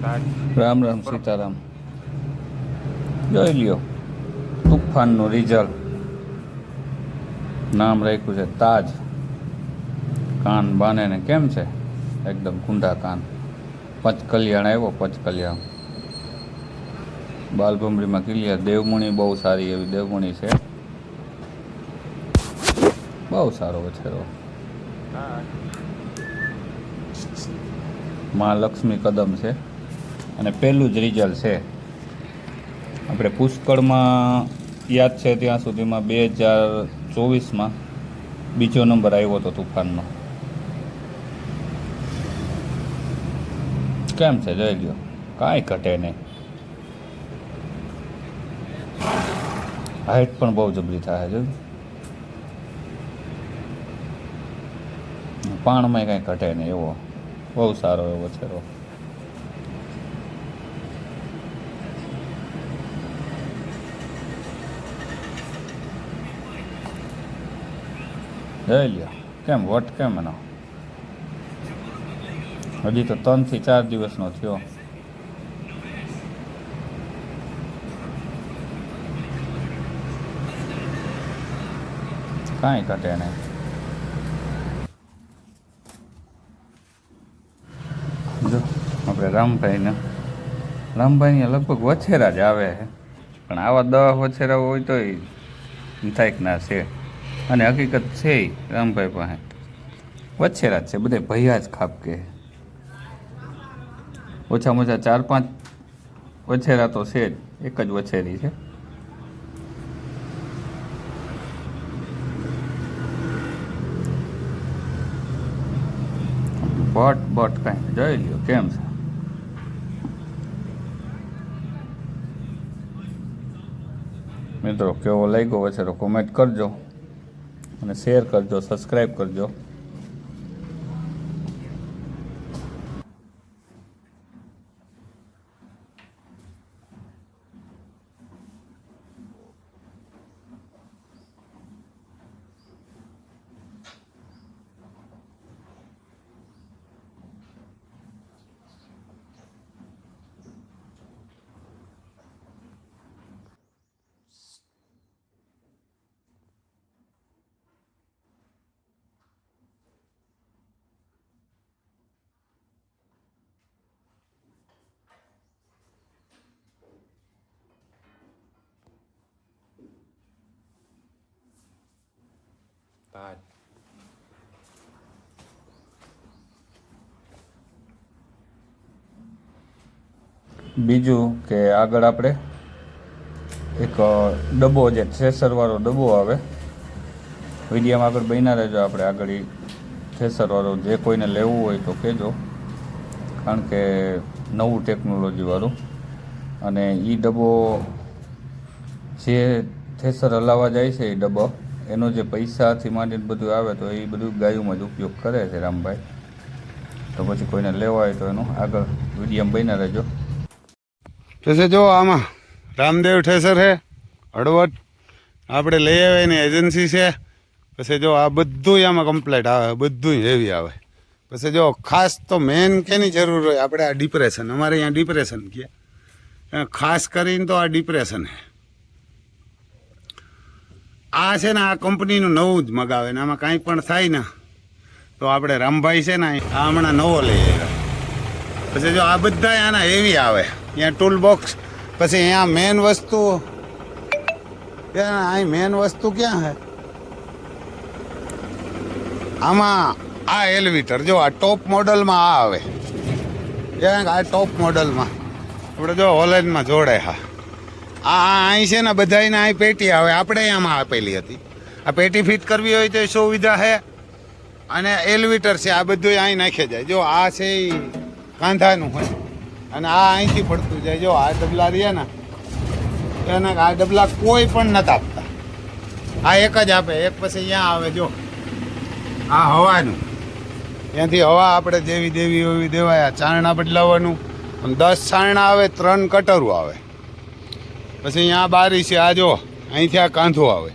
રામ રામ સીતારામ. જોઈ લ્યો તુફાનનું રિઝલ્ટ. નામ રાખ્યું છે તાજ. કાન બાને ને કેમ છે? એકદમ કુંડા કાન. પચકલ્યાણ આવ્યો, પચકલ્યાણ. બાલભમરીમાં ક્લિયર. દેવમણી બહુ સારી એવી દેવમણી છે. બહુ સારો વછેરો. માં લક્ષ્મી કદમ છે અને પહેલું જ રિઝલ્ટ છે. આપણે પુષ્કળમાં યાદ છે ત્યાં સુધીમાં 2024માં બીજો નંબર આવ્યો હતો તુફાનનો. કેમ છે જોઈ લ્યો, કાંઈ ઘટે નહીં. હાઈટ પણ બહુ જબરી થાય છે. પાણમાં કાંઈ ઘટે નહીં એવો બહુ સારો એવો છેરો. જોઈ લ્યો કેમ વટ કેમ એનો. હજી તો 3 થી 4 દિવસનો થયો. કાંઈ ઘટે નહીં. જો આપણે રામભાઈને લગભગ વછેરા જ આવે છે, પણ આવા 10 વછેરા હોય તો થાય ના છે. અને હકીકત છે રામભાઈ પાસે વછેરા જ છે, બધે ભૈયા જ ખાપકે. ઓછામાં ઓછા 4-5 વછેરા તો છે જ, એક જ વછેરી છે. બટ કાંઈ જોઈ લ્યો કેમ છે. મિત્રો કેવો લાગ્યો વછેરો કોમેન્ટ કરજો અને શેર કરજો, સબસ્ક્રાઈબ કરજો. બીજું કે આગળ આપણે એક ડબ્બો જે થ્રેસરવાળો ડબ્બો આવે, વિડીયોમાં આગળ બન્યા રહેજો. આપણે આગળ એ થ્રેસરવાળો જે કોઈને લેવું હોય તો કહેજો, કારણ કે નવું ટેકનોલોજીવાળું. અને એ ડબ્બો જે થ્રેસર હલાવવા જાય છે એ ડબ્બો, એનો જે પૈસાથી માંડીને બધું આવે તો એ બધું ગાયોમાં જ ઉપયોગ કરે છે રામભાઈ. તો પછી કોઈને લેવા હોય તો એનું આગળ વિડીયોમાં બન્યા રહેજો. પછી જો આમાં રામદેવ ઠેસર છે, હળવદ આપણે લઈ આવે એની એજન્સી છે. પછી જો આ બધું આમાં કમ્પ્લીટ આવે, બધું હેવી આવે. પછી જો ખાસ તો મેન કેની જરૂર હોય આપણે આ ડિપ્રેશન, અમારે અહીંયા ડિપ્રેશન કહે, ખાસ કરીને તો આ ડિપ્રેશન છે. આ છે ને આ કંપનીનું નવું જ મગાવે ને આમાં કાંઈ પણ થાય ને તો આપણે રામભાઈ છે ને આ હમણાં નવો લઈ આવ્યા. પછી જો આ બધા આના હેવી આવે. અહીંયા ટૂલ બોક્સ, પછી અહીંયા મેન વસ્તુ, અહીં મેન વસ્તુ ક્યાં છે આમાં? આ એલિવેટર જો આ ટોપ મોડલમાં આ આવે, આ ટોપ મોડલમાં આપણે જો હોલેન્ડમાં જોડે. હા આ અહીં છે ને બધાને અહીં પેટી આવે, આપણે આમાં આપેલી હતી. આ પેટી ફિટ કરવી હોય તો એ સુવિધા છે. અને એલિવેટર છે, આ બધું અહીં નાખી જાય. જો આ છે એ કાંધાનું હોય અને આ અહીંથી પડતું જાય. જો આ ડબલા રહ્યા ને એના આ ડબલા કોઈ પણ નથી આપતા, આ એક જ આપે. એક પછી અહીંયા આવે જો આ હવાનું, ત્યાંથી હવા આપણે જેવી દેવી એવી દેવાય. ચારણા બદલાવાનું, 10 ચારણા આવે, 3 કટરું આવે. પછી અહીંયા બારી છે, આ જો અહીંથી આ કાંધું આવે,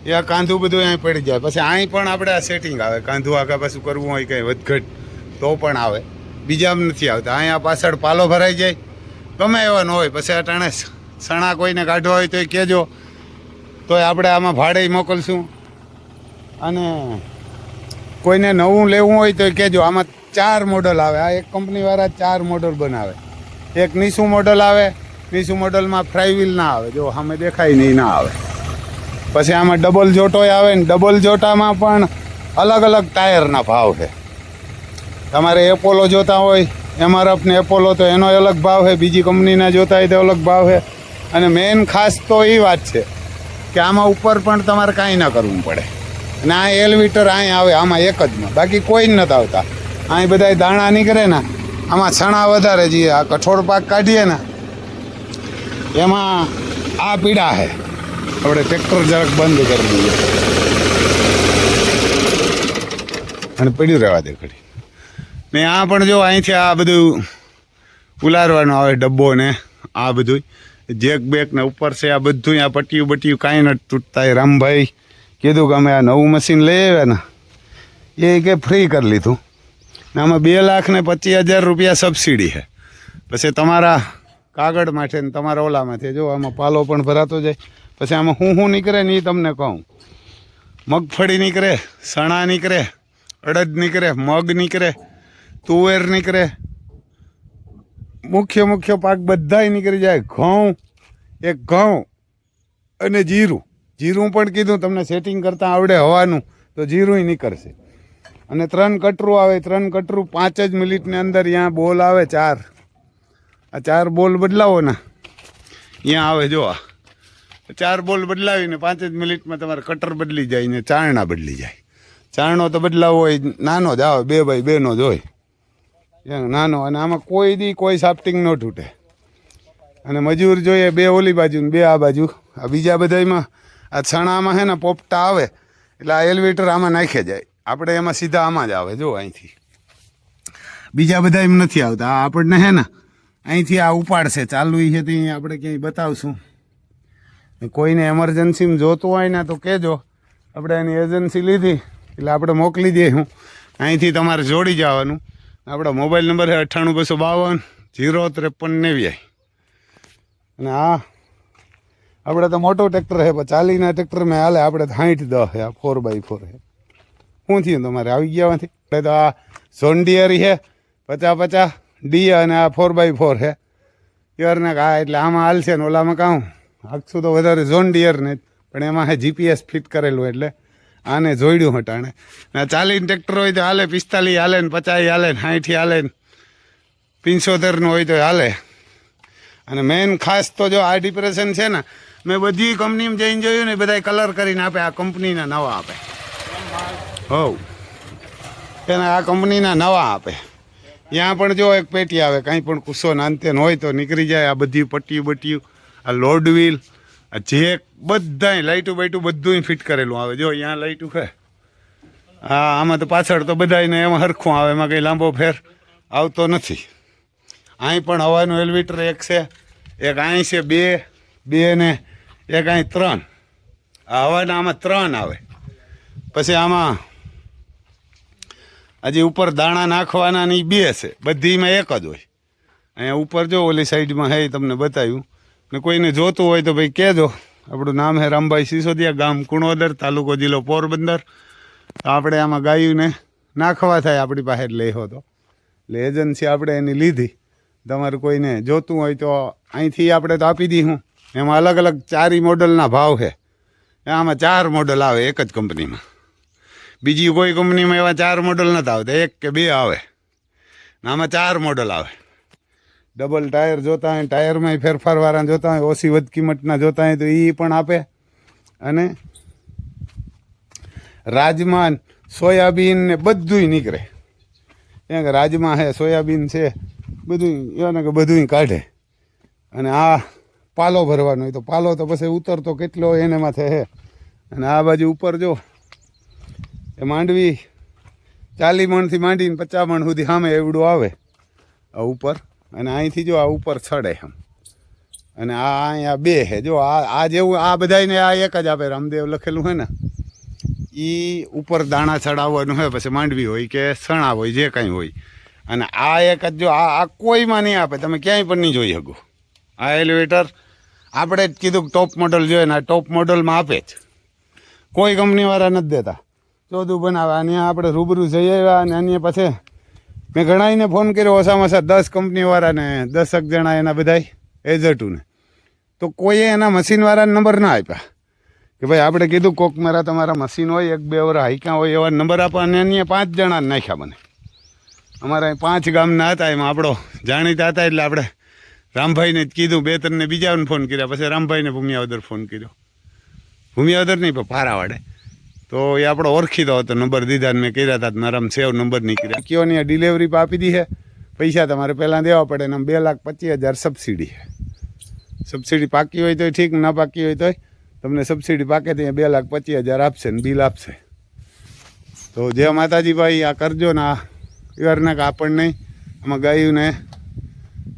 એ આ કાંધું બધું અહીં પડી જાય. પછી અહીં પણ આપણે આ સેટિંગ આવે, કાંધું આગળ પાછું કરવું હોય કંઈ વધઘટ તો પણ આવે. બીજામાં નથી આવતા. અહીંયા પાછળ પાલો ભરાઈ જાય, ગમે એવા ન હોય. પછી અટાણે સણા કોઈને કાઢવા હોય તો એ કહેજો, તોય આપણે આમાં ભાડે મોકલશું. અને કોઈને નવું લેવું હોય તો કહેજો. આમાં 4 મોડલ આવે. આ એક કંપનીવાળા 4 મોડલ બનાવે. એક નીસુ મોડલ આવે, નીસુ મોડલમાં ફ્રાઈ વ્હીલ ના આવે, જો સામે દેખાય નહીં, ના આવે. પછી આમાં ડબલ જોટોય આવે ને ડબલ જોટામાં પણ અલગ અલગ ટાયરના ભાવ છે. તમારે એપોલો જોતા હોય, એમઆરએફ ને એપોલો, તો એનો અલગ ભાવ છે. બીજી કંપનીના જોતા હોય તો અલગ ભાવ છે. અને મેઇન ખાસ તો એ વાત છે કે આમાં ઉપર પણ તમારે કાંઈ ના કરવું પડે. અને આ એલિવેટર અહીં આવે, આમાં એક જમાં, બાકી કોઈ જ નથી આવતા. અહીં બધા દાણા નીકળે ને, આમાં છણા વધારે જે આ કઠોળ પાક કાઢીએ ને એમાં આ પીડા છે. આપણે ટ્રેક્ટર જરાક બંધ કરી દઈએ અને પડ્યું રહેવા દે ઘડી. ને આ પણ જો અહીંથી આ બધું ઉલારવાનું આવે, ડબ્બો ને આ બધું જેક બેક ને ઉપર છે આ બધું. આ પટ્ટીયું બટ્ટીયું કાંઈ નથી તૂટતા. એ રામભાઈ કીધું કે અમે આ નવું મશીન લઈ આવ્યા ને, એ કે ફ્રી કરી લીધું. ને આમાં 2,25,000 રૂપિયા સબસિડી છે. પછી તમારા કાગળ માટે ને તમારા ઓલામાંથી જો આમાં પાલો પણ ભરાતો જાય. પછી આમાં શું નીકળે ને એ તમને કહું. મગફળી નીકળે, સણા નીકળે, અડદ નીકળે, મગ નીકળે, તુવેર નીકળે, મુખ્ય પાક બધાય નીકળી જાય. ઘઉં અને જીરું પણ કીધું તમને સેટિંગ કરતાં આવડે હવાનું તો જીરુંય નીકળશે. અને 3 કટરું આવે. 3 કટરું 5 જ મિનિટની અંદર ત્યાં બોલ આવે 4. આ 4 બોલ બદલાવો ને ત્યાં આવે. જો આ 4 બોલ બદલાવીને 5 જ મિનિટમાં તમારે કટર બદલી જાય ને ચારણા બદલી જાય. ચારણો તો બદલાવો હોય નાનો જ આવે, 2x2 નો જ હોય, નાનો. અને આમાં કોઈ સાફ્ટિંગ ન તૂટે. અને મજૂર જોઈએ 2 ઓલી બાજુ ને 2 આ બાજુ. આ બીજા બધામાં આ છણામાં છે ને પોપટા આવે એટલે આ એલિવેટર આમાં નાખે જાય. આપણે એમાં સીધા આમાં જ આવે. જો અહીંથી બીજા બધા એમ નથી આવતા. આ આપણને છે ને અહીંથી આ ઉપાડશે. ચાલુ છે તો આપણે ક્યાંય બતાવશું. કોઈને એમરજન્સીમાં જોતું હોય ને તો કહેજો. આપણે એની એજન્સી લીધી એટલે આપણે મોકલી દઈએ. હું અહીંથી તમારે જોડી જવાનું. આપણા મોબાઈલ નંબર છે 9852 053 અને આ આપણે તો મોટો ટ્રેક્ટર છે, પણ 40 ના ટ્રેક્ટર મેં હાલે. આપણે તો 60-10 છે. આ 4x4 છે. શું થયું તમારે આવી ગયામાંથી? એટલે તો આ ઝોન્ડિયરી છે 50-50 ડી અને આ 4x4 છે યરના. આ એટલે આમાં હાલશે ને ઓલામાં કાં આખું તો વધારે ઝોન્ડિયર ને, પણ એમાં છે GPS ફિટ કરેલું એટલે આને જોડ્યું હટાણે. આ 40 ટ્રેક્ટર હોય તો હાલે, 45 હાલે ને 50 હાલે ને 60 હાલે ને 75 હોય તો હાલે. અને મેઇન ખાસ તો જો આ ડિપ્રેશન છે ને, મેં બધી કંપનીમાં જઈને જોયું ને, બધા કલર કરીને આપે. આ કંપનીના નવા આપે. એને આ કંપનીના નવા આપે. ત્યાં પણ જો એક પેટી આવે, કાંઈ પણ કુસ્સો નાનતે હોય તો નીકળી જાય. આ બધી પટ્ટીયું બટ્ટીયું, આ લોડ વ્હીલ, આ જેક, બધાય લાઇટું બાઇટું બધું ફિટ કરેલું આવે. જો અહીંયા લાઇટું છે. હા, આમાં તો પાછળ તો બધાને એમાં હરખું આવે, એમાં કંઈ લાંબો ફેર આવતો નથી. અહીં પણ હવાનું એલિવેટર એક છે, એક અહીં છે 2 ને એક અહીં 3. આ હવાના આમાં 3 આવે. પછી આમાં હજી ઉપર દાણા નાખવાના ની 2 છે. બધીમાં એક જ હોય. અહીંયા ઉપર જો ઓલી સાઈડમાં હે તમને બતાવ્યું. ને કોઈને જોતું હોય તો ભાઈ કહેજો. આપણું નામ છે રામભાઈ સિસોદિયા, ગામ કુણોદર, તાલુકો જિલ્લો પોરબંદર. આપણે આમાં ગાયુંને નાખવા થાય આપણી પાસે લઈ હો તો. એટલે એજન્સી આપણે એની લીધી. તમારે કોઈને જોતું હોય તો અહીંથી આપણે તો આપી દઈશું. એમાં અલગ અલગ 4 મોડલના ભાવ છે. આમાં 4 મોડલ આવે એક જ કંપનીમાં. બીજી કોઈ કંપનીમાં એવા 4 મોડલ નથી આવતા, 1 કે 2 આવે. આમાં 4 મોડલ આવે. ડબલ ટાયર જોતા હોય, ટાયરમાં ફેરફારવાળા જોતા હોય, ઓછી વધ કિંમતના જોતા હોય તો એ પણ આપે. અને રાજમાં સોયાબીન ને બધુંય નીકળે. કે રાજમાં છે, સોયાબીન છે, બધું એને કે બધુંય કાઢે. અને આ પાલો ભરવાનો હોય તો પાલો તો પછી ઉતરતો કેટલો એને માથે છે. અને આ બાજુ ઉપર જો એ માંડવી 40 મણથી માંડીને 50 મણ સુધી સામે એવડું આવે આ ઉપર. અને અહીંથી જો આ ઉપર ચડે એમ. અને આ અહીંયા 2 છે. જો આ જેવું આ બધાને આ એક જ આપે. રામદેવ લખેલું હોય ને એ ઉપર દાણા ચડાવવાનું હોય. પછી માંડવી હોય કે સણા હોય, જે કાંઈ હોય. અને આ એક જ જો આ કોઈમાં નહીં આપે, તમે ક્યાંય પણ નહીં જોઈ શકો. આ એલિવેટર આપણે જ કીધું ટોપ મોડલ જોઈએ ને આ ટોપ મોડલમાં આપે જ, કોઈ કંપનીવાળા નથી દેતા. ચોથું બનાવે અને આપણે રૂબરૂ જઈ આવ્યા અને અન્ય પછી મેં ઘણાઈને ફોન કર્યો, ઓછામાં ઓછા 10 કંપનીવાળાને 10 જણા એના બધાય એજન્ટોને, તો કોઈએ એના મશીનવાળાને નંબર ના આપ્યા કે ભાઈ આપણે કીધું કોક મારા તમારા મશીન હોય 1-2 વાર હાઈકા હોય એવા નંબર આપો, અને અન્ય 5 જણાને નાખ્યા મને. અમારા અહીં 5 ગામના હતા, એમાં આપણો જાણીતા હતા એટલે આપણે રામભાઈને જ કીધું, 2-3 ને બીજાને ફોન કર્યા, પછી રામભાઈને ભૂમિયાવદર ફોન કર્યો, ભૂમિયાવદર નહીં પણ પારાવાડે, તો એ આપણો ઓળખીતો હતો, નંબર દીધા મેં કર્યા હતા, મારામાં સેવ નંબર નહીં કર્યા. કયોની ડિલિવરી આપી દી છે, પૈસા તમારે પહેલાં દેવા પડે ને 2,25,000 સબસિડી છે. સબસિડી પાકી હોય તોય ઠીક, ના પાકી હોય તોય તમને સબસિડી પાકે તો 2,25,000 આપશે ને બિલ આપશે. તો જય માતાજી ભાઈ, આ કરજો ને આ એવારના આપણને આમાં ગાયું ને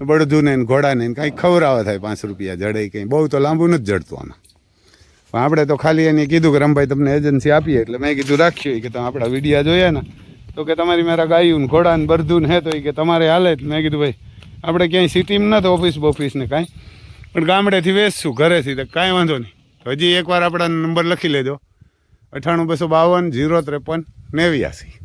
બળદું ને ઘોડાને કાંઈ ખવડાવવા થાય 5 રૂપિયા જડે, કંઈ બહુ તો લાંબુ નથી જડતું આમાં. પણ આપણે તો ખાલી એને કીધું કે રમભાઈ તમને એજન્સી આપીએ, એટલે મેં કીધું રાખ્યું કે તમે આપણા વિડીયા જોયા ને તો કે તમારી મારા ગાયું ને ઘોડા ને બળદું ને હે તો કે તમારે હાલે. એટલે મેં કીધું ભાઈ આપણે ક્યાંય સિટીમાં નથી ઓફિસ ને કાંઈ, પણ ગામડેથી વેચશું ઘરેથી, તો કાંઈ વાંધો નહીં. હજી એકવાર આપણા નંબર લખી લેજો, 98 252 053 89.